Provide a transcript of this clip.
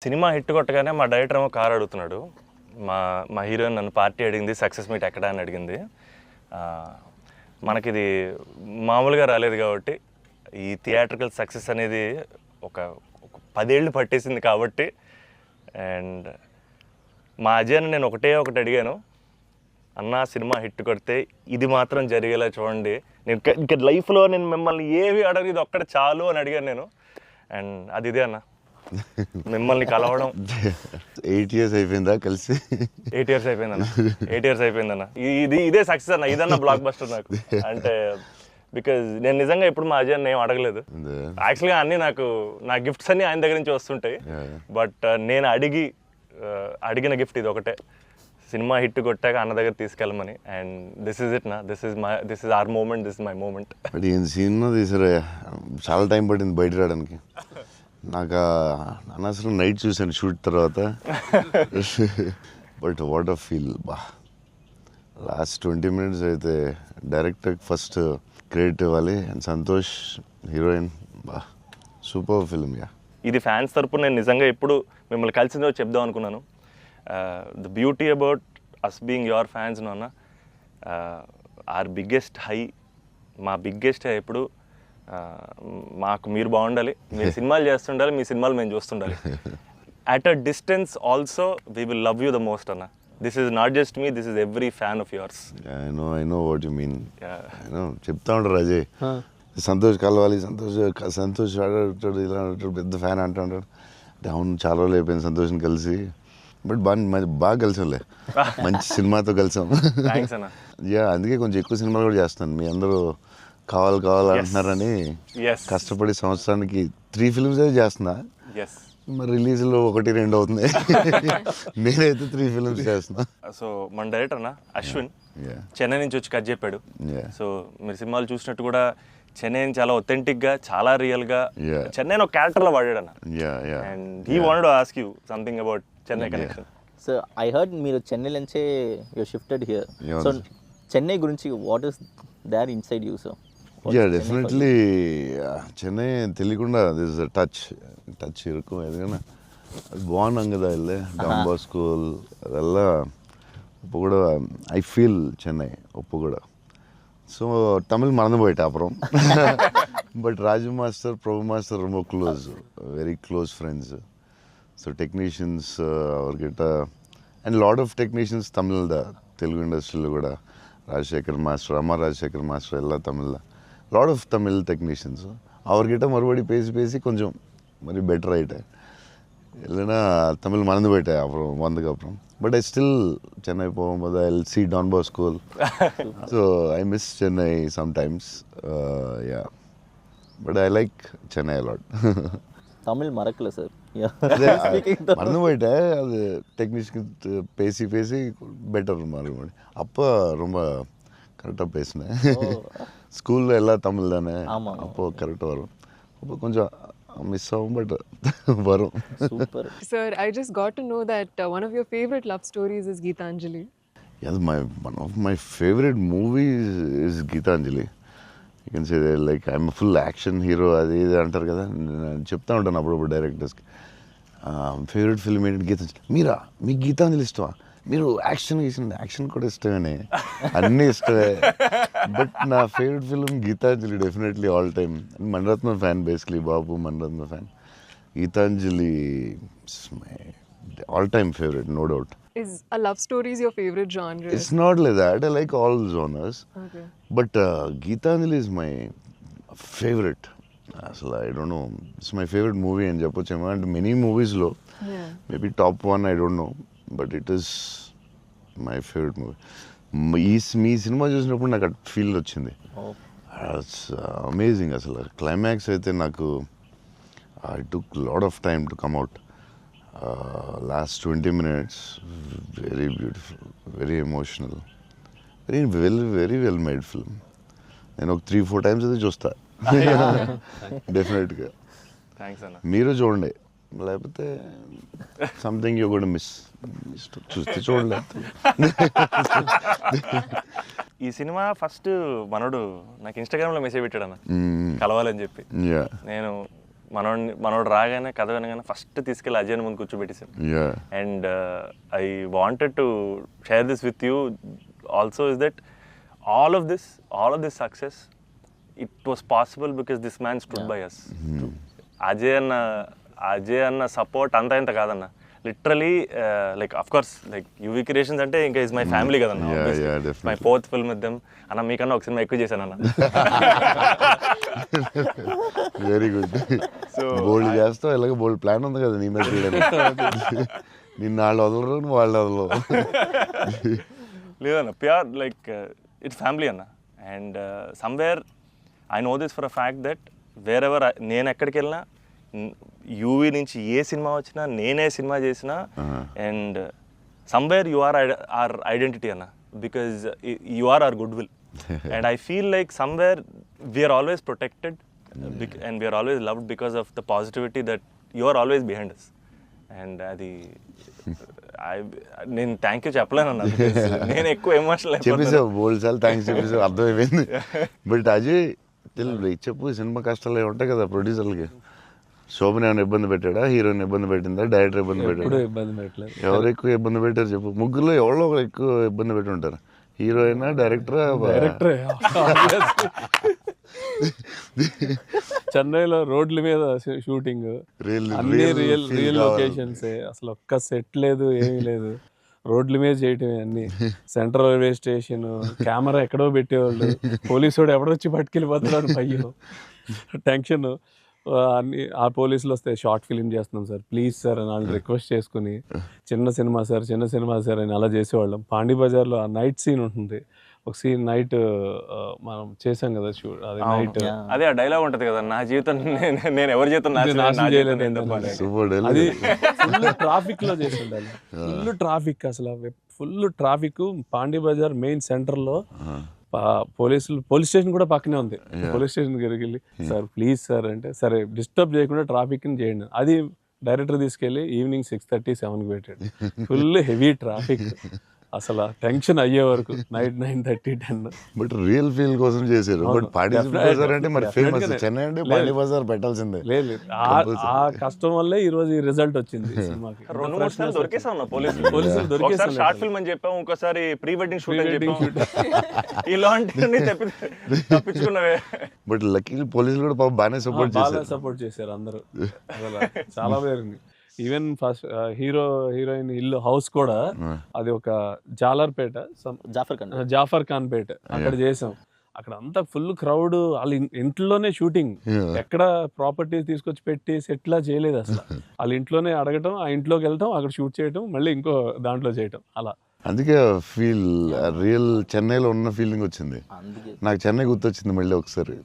Cinema hit కొట్టగానే మా director ఏమో కార్ అడుగుతున్నాడు. మా మా హీరోయిన్ నన్ను పార్టీ అడిగింది, సక్సెస్ మీట్ ఎక్కడ అని అడిగింది. మనకిది మామూలుగా రాలేదు కాబట్టి ఈ థియేట్రికల్ సక్సెస్ అనేది ఒక 10 ఏళ్ళు పట్టేసింది కాబట్టి. అండ్ మా అజయ్ని నేను ఒకటి అడిగాను, అన్న సినిమా హిట్ కొడితే ఇది మాత్రం జరిగేలా చూడండి, నేను ఇంకా లైఫ్లో నేను మిమ్మల్ని ఏవి అడగదు, ఇది ఒక్కటి చాలు అని అడిగాను నేను. అండ్ అది ఇదే అన్న, మిమ్మల్ని కలవడం. 8 years అయిపోయిందా కలిసి? 8 years అయిపోయిందన్న. 8 years అయిపోయిందన్న. ఇదే సక్సెస్ అన్న, ఇదన్న బ్లాక్ బస్టర్ నాకు. అంటే బికాజ్ నేను నిజంగా ఇప్పుడు మా అజయ్ ఏం అడగలేదు. యాక్చువల్గా అన్నీ నా గిఫ్ట్స్ అన్నీ ఆయన దగ్గర నుంచి వస్తుంటాయి. బట్ నేను అడిగిన గిఫ్ట్ ఇది ఒకటే, సినిమా హిట్ కొట్టాక అన్న దగ్గర తీసుకెళ్ళమని. అండ్ దిస్ ఇస్ ఇట్ నా, this is our moment, this is my moment. But ఈ సినిమా తీసారా, చాలా టైం పట్టింది బయట రావడానికి. నాకు అనవసరం నైట్ చూసాను షూట్ తర్వాత. బట్ వాట్ అ ఫీల్ బా. లాస్ట్ 20 minutes అయితే డైరెక్టర్కి ఫస్ట్ క్రెడిట్ ఇవ్వాలి. అండ్ సంతోష్ హీరోయిన్, బా సూపర్ ఫిల్మ్. యా, ఇది ఫ్యాన్స్ తరపున నేను నిజంగా ఎప్పుడు మిమ్మల్ని కలిసిందో చెప్దాం అనుకున్నాను. The beauty about us being your fans అన్న, ఆర్ బిగ్గెస్ట్ హై, మా బిగ్గెస్ట్ హై ఎప్పుడు మాకు మీరు బాగుండాలి, మీరు సినిమాలు చేస్తుండాలి, మీ సినిమాలు మేము చూస్తుండాలి. At a distance also we will love you the most అన్న. This is not just me, this is every fan of yours. I know what you mean. చెప్తా ఉంటారు అజయ్, సంతోష్ కలవాలి, సంతోష్ ఆడాడు, ఇలా ఆడాడు, పెద్ద ఫ్యాన్ అంటాడు. అవును, చాలా రోజులు అయిపోయింది సంతోష్ని కలిసి. బట్ బాగా కలిసాంలే, మంచి సినిమాతో కలిసాం. యా, అందుకే కొంచెం ఎక్కువ సినిమాలు కూడా చేస్తాను. మీ అందరూ కావాలి అంటున్నారని కష్టపడి సంవత్సరానికి 3 films అయితే చేస్తున్నా. మరి రిలీజ్లో 1-2 అవుతుంది. నేనైతే 3 films చేస్తున్నా. సో మన డైరెక్టర్ అన్న అశ్విన్ చెన్నై నుంచి వచ్చి కట్ చెప్పాడు. సో మీరు సినిమాలు చూసినట్టు కూడా చెన్నైని చాలా ఒథెంటిక్గా, చాలా రియల్గా చెన్నైని ఒక క్యారెక్టర్లో వాడాడు అన్న. And he wanted to ask you something about Chennai connection. So I heard మీరు చెన్నై నుంచే you shifted here. So Chennai గురించి what is there inside you? So yeah, definitely Chennai తెలియకుండా దిస్ టచ్ ఇరుకు. ఎందుకన్నా అది బాగున్నాం కదా, వెళ్ళే డాన్ బాస్కో ಅದೆಲ್ಲ இப்போ கூட ஐ ஃபீல் சென்னை இப்போ கூட. ஸோ தமிழ் மறந்து போயிட்டேன் அப்புறம். But Raju master, Prabhu master ரொம்ப வெரி க்ளோஸ் ஃப்ரெண்ட்ஸு. ஸோ டெக்னீஷியన్స్ அவர்கிட்ட అండ్ లాట్ ఆఫ్ టెక్నీషియన్స్ తమిళ తెలుగు ఇండస్ట్రీలో కూడా, ರಾಜಶೇಖರ್ ಮಾಸ್ಟರ್, ಅಮ್ಮ ರಾಜಶೇಖರ್ ಮಾಸ್ಟರ್ ಎಲ್ಲ ತಮಿಳ, ಲಾಟ್ ಆಫ್ ತಮಿಳ್ ಟೆಕ್ನೀಷಿಯನ್ಸ್. அவர்கிட்ட மறுபடி பேசி கொஞ்சம் மாதிரி பெட்டர் ஆகிட்டேன். இல்லைன்னா தமிழ் மறந்து போயிட்டேன் அப்புறம் வந்ததுக்கப்புறம். பட் ஐ ஸ்டில் சென்னை போகும்போது I will see Don Bosco. So I miss Chennai sometimes. Yeah, but I like Chennai a lot. Tamil மறக்கல சார், மறந்து போயிட்டேன். அது டெக்னீஷியன் பேசி பெட்டர் மறுபடி. அப்போ ரொம்ப கரெக்டாக பேசினேன். ஸ்கூலில் எல்லாம் தமிழ் தானே, அப்போது கரெக்டாக வரும். அப்போ கொஞ்சம் மிஸ் ஆகும், பட் வரும். Sir, I just got to know that one of your favorite love stories is Geetanjali. Yes, one of my favorite movies is Geetanjali. You can say that, like, I'm a full action hero. అది ఇది అంటారు కదా, నేను చెప్తా ఉంటాను అప్పుడప్పుడు డైరెక్టర్స్కి. Favourite film ఏంటి? గీతాంజలి. మీకు గీతాంజలి ఇష్టమా? మీరు యాక్షన్ కూడా ఇష్టమేనే, అన్నీ ఇష్టమే. బట్ నా favourite film Geethanjali, definitely all time. Mani Ratnam fan, basically బాబు Mani Ratnam fan. Geethanjali my all time favourite, no doubt. Is a love story your favorite genre? It's not like that. I like all genres. Okay. But Geetanjali is my favorite. So I don't know. It's my favorite movie in Japan. And many movies low. Yeah. Maybe top 1, I don't know. But it is my favorite movie. Me cinema చూసినప్పుడు నాకు at feel వచ్చింది. It's amazing. అసలు climax అయితే నాకు I took lot of time to come out. Last 20 minutes, very beautiful, very emotional, very well made film. నేను ఒక 3-4 times అయితే చూస్తా డెఫినెట్గా. థ్యాంక్స్ అన్న. మీరు చూడండి, లేకపోతే సంథింగ్ యూ కూడా మిస్. చూస్తే చూడలేదు. ఈ సినిమా ఫస్ట్ మనోడు నాకు ఇన్స్టాగ్రామ్లో మెసేజ్ పెట్టాడు అన్న, కలవాలని చెప్పి. నేను మనోడు రాగానే కథ వినగానే ఫస్ట్ తీసుకెళ్ళి అజయ్ ముందు కూర్చోబెట్టేసాను. Yeah. And I wanted to share this with you also, is that all of this success, it was possible because this man stood by us. Ajay అన్న సపోర్ట్ అంతా ఇంత కాదన్న, literally like of course like UV creations అంటే ఇంకా is my family కదన్న. Yeah, definitely. My 4th film with them అన్న. మీకన్నా ఒక సినిమా ఎక్కువ చేశాను అన్న. Very good. బోల్డ్ చేస్తావు, ఇలాగ బోల్డ్ ప్లాన్ ఉంది కదా నీ మీద చేయడానికి. నిన్న వాళ్ళు వదలరు, నువ్వు వాళ్ళు వదలవు. లేదన్న, ప్యూర్ లైక్ ఇట్స్ ఫ్యామిలీ అన్న. And somewhere I know this for a fact that wear ever నేను ఎక్కడికి వెళ్ళినా, యూవీ నుంచి ఏ సినిమా వచ్చినా, నేనే సినిమా చేసినా, and somewhere you are our identity అన్న, because you are our good will. And I feel like somewhere we are always protected and we are always loved because of the positivity that you are always behind us. And అది నేను thank you చెప్పలేను అన్న, నేను ఎక్కువ emotional చెప్పేసావు, బోల్డ్ సార్లు thanks చెప్పేసావు, అర్థమైపోయింది. But Ajay చెప్పు, cinema కష్టాలు ఏమి ఉంటాయి కదా ప్రొడ్యూసర్లకి. శోభన్ ఏమైనా ఇబ్బంది పెట్టాడా, హీరోయిన్ ఇబ్బంది పెట్టిందా, డైరెక్టర్ ఇబ్బంది పెట్టాడా? ఇబ్బంది పెట్టలేదు. ఎవరు ఎక్కువ ఇబ్బంది పెట్టారు చెప్పు? ముగ్గురులో ఎవరో ఒకరు ఎక్కువ ఇబ్బంది పెట్టి ఉంటారు. హీరోయినా, డైరెక్టరా? చెన్నైలో రోడ్ల మీద షూటింగ్, అన్ని రియల్ లొకేషన్స్, అసలు ఒక్క సెట్ లేదు, ఏమీ లేదు, రోడ్ల మీద చేయటమే అన్ని. సెంట్రల్ రైల్వే స్టేషన్, కెమెరా ఎక్కడో పెట్టేవాళ్ళు, పోలీసు వాడు ఎవడొచ్చి పట్టుకెళ్ళిపోతున్నాడు, భయం, టెన్షన్. అన్ని ఆ పోలీసులు వస్తే షార్ట్ ఫిలిం చేస్తున్నాం సార్, ప్లీజ్ సార్ అని వాళ్ళు రిక్వెస్ట్ చేసుకుని, చిన్న సినిమా సార్ అని అలా చేసేవాళ్ళం. పాండీ బజార్లో ఆ నైట్ సీన్ ఉంటుంది, ఒక సీన్ నైట్ మనం చేసాం కదా షూట్, అది నైట్. అదే ఆ డైలాగ్ ఉంటది కదా, నా జీవితం నేను ఎవరి జీవితం నాశనం చేయలేదు. అది ఫుల్ ట్రాఫిక్ లో చేసి ఉండాలి, ఫుల్ ట్రాఫిక్, అసలు full traffic. Pondy Bazaar main centre లో పోలీస్ స్టేషన్ కూడా పక్కనే ఉంది. పోలీస్ స్టేషన్ దగ్గరికి వెళ్ళి సార్ ప్లీజ్ సార్ అంటే, సరే డిస్టర్బ్ చేయకుండా ట్రాఫిక్ ని చేయండి. అది డైరెక్టర్ తీసుకెళ్ళి ఈవినింగ్ 6:30, 7కి పెట్టాడు. ఫుల్ హెవీ ట్రాఫిక్, అసలు టెన్షన్ అయ్యే వరకు నైట్ 9:30, 10. బట్ రియల్ ఫీల్ కోసం చేశారు. బట్ పాండీ బజార్ అంటే మరి ఫేమస్, చెన్నై అంటే పాండీ బజార్ పెట్టాల్సిందే. లేదు, ఆ కష్టం వల్లే ఈ రోజు ఈ రిజల్ట్ వచ్చింది సినిమాకి. 2-3 సార్లు దొరికేసా ఉన్నా పోలీసులు దొరికేసాం. షార్ట్ ఫిల్మ్ అని చెప్పాము, ఇంకోసారి ప్రీ వెడ్డింగ్ షూట్ అని చెప్పాము. ఇలాంటివన్నీ తప్పించుకున్నవే. బట్ లక్కీ పోలీసులు కూడా పాపం బాగానే సపోర్ట్ చేశారు అందరూ, అసలు చాలా పేరుంది. ఈవెన్ ఫస్ట్ హీరోయిన్ ఇల్లు హౌస్ కూడా అది ఒక జాలర్పేట, జాఫర్ ఖాన్ పేట, అక్కడ చేసాం. అక్కడ అంతా ఫుల్ క్రౌడ్, వాళ్ళ ఇంట్లోనే షూటింగ్, ఎక్కడ ప్రాపర్టీస్ తీసుకొచ్చి పెట్టి సెట్లా చేయలేదు అసలు. వాళ్ళ ఇంట్లోనే అడగటం, ఆ ఇంట్లోకి వెళ్ళటం, అక్కడ షూట్ చేయటం, మళ్ళీ ఇంకో దాంట్లో చేయటం, అలా. అందుకే ఫీల్ రియల్ చెన్నైలో ఉన్న ఫీలింగ్ వచ్చింది నాకు. చెన్నై గుర్తొచ్చింది మళ్ళీ ఒకసారి.